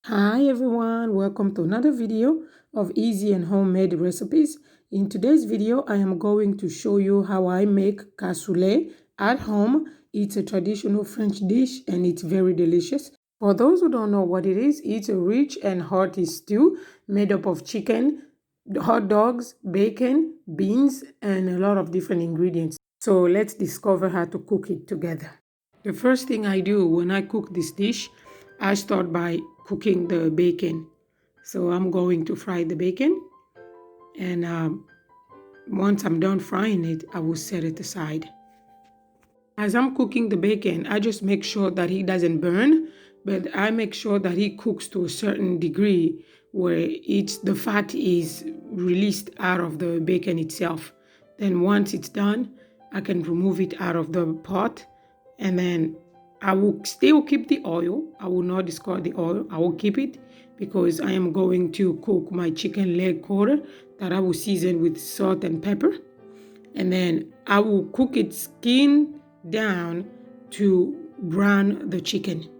Hi everyone, welcome to another video of easy and homemade recipes. In today's video, I am going to show you how I make cassoulet at home. It's a traditional French dish and it's very delicious. For those who don't know what it is, it's a rich and hearty stew made up of chicken, hot dogs, bacon, beans, and a lot of different ingredients. So let's discover how to cook it together. The first thing I do when I cook this dish, I start by cooking the bacon. So I'm going to fry the bacon, and once I'm done frying it, I will set it aside. As I'm cooking the bacon, I just make sure that it doesn't burn, but I make sure that it cooks to a certain degree where the fat is released out of the bacon itself. Then once it's done, I can remove it out of the pot, and then I will still keep the oil. I will not discard the oil. I will keep it because I am going to cook my chicken leg quarter that I will season with salt and pepper. And then I will cook it skin down to brown the chicken.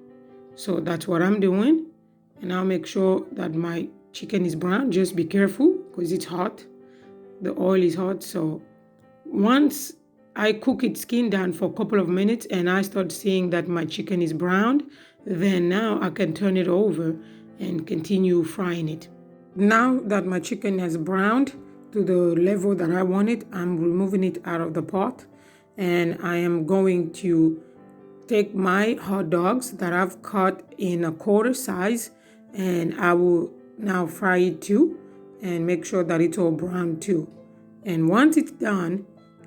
So that's what I'm doing. And I'll make sure that my chicken is brown. Just be careful because it's hot. The oil is hot. So once I cook it skin down for a couple of minutes and I start seeing that my chicken is browned, then now I can turn it over and continue frying it. Now that my chicken has browned to the level that I want it, I'm removing it out of the pot, and I am going to take my hot dogs that I've cut in a quarter size, and I will now fry it too and make sure that it's all brown too. And once it's done,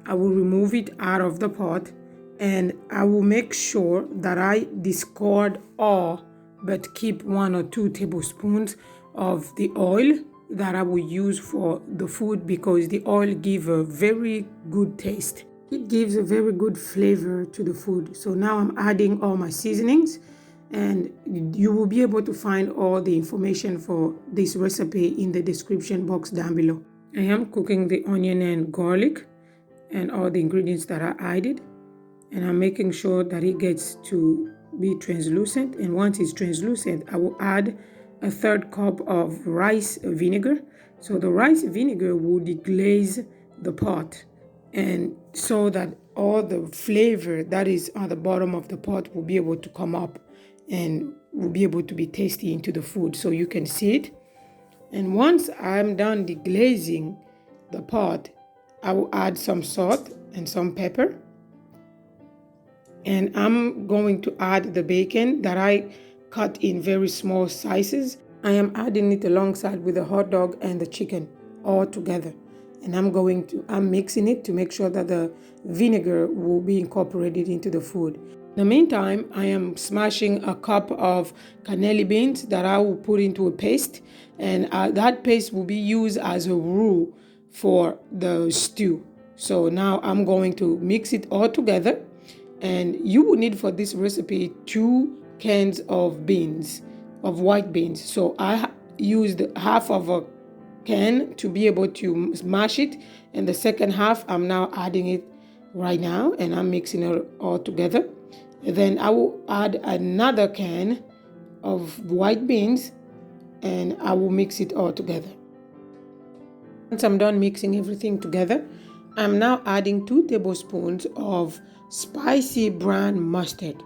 I will remove it out of the pot, and I will make sure that I discard all but keep 1 or 2 tablespoons of the oil that I will use for the food, because the oil gives a very good taste. It gives a very good flavor to the food. So now I'm adding all my seasonings, and you will be able to find all the information for this recipe in the description box down below. I am cooking the onion and garlic and all the ingredients that I added, and I'm making sure that it gets to be translucent. And once it's translucent, I will add a 1/3 cup of rice vinegar. So the rice vinegar will deglaze the pot, and so that all the flavor that is on the bottom of the pot will be able to come up and will be able to be tasty into the food, so you can see it. And once I'm done deglazing the pot, I will add some salt and some pepper. And I'm going to add the bacon that I cut in very small slices. I am adding it alongside with the hot dog and the chicken all together. And I'm mixing it to make sure that the vinegar will be incorporated into the food. In the meantime, I am smashing a cup of cannellini beans that I will put into a paste. And that paste will be used as a roux for the stew. So now I'm going to mix it all together. And you will need for this recipe 2 cans of beans, of white beans. So I used half of a can to be able to mash it, and the second half I'm now adding it right now, and I'm mixing it all together. And then I will add another can of white beans, and I will mix it all together. Once I'm done mixing everything together, I'm now adding 2 tablespoons of spicy brown mustard.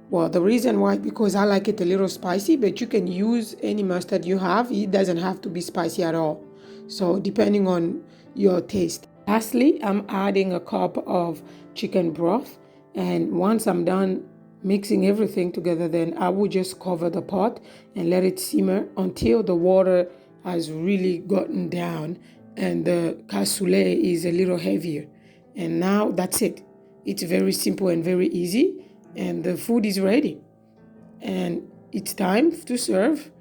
Well, the reason why, because I like it a little spicy, but you can use any mustard you have. It doesn't have to be spicy at all. So depending on your taste. Lastly, I'm adding a cup of chicken broth. And once I'm done mixing everything together, then I will just cover the pot and let it simmer until the water has really gotten down and the cassoulet is a little heavier. And now that's it. It's very simple and very easy, and the food is ready. And it's time to serve.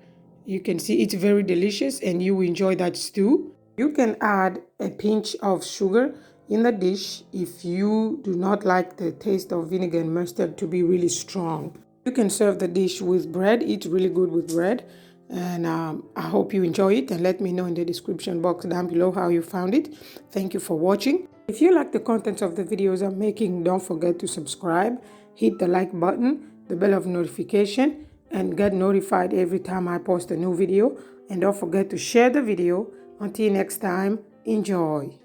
You can see it's very delicious, and you will enjoy that stew. You can add a pinch of sugar in the dish if you do not like the taste of vinegar and mustard to be really strong. You can serve the dish with bread. It's really good with bread. And I hope you enjoy it, and let me know in the description box down below how you found it. Thank you for watching. If you like the contents of the videos I'm making, don't forget to subscribe, hit the like button, the bell of notification, and get notified every time I post a new video. And don't forget to share the video. Until next time, enjoy.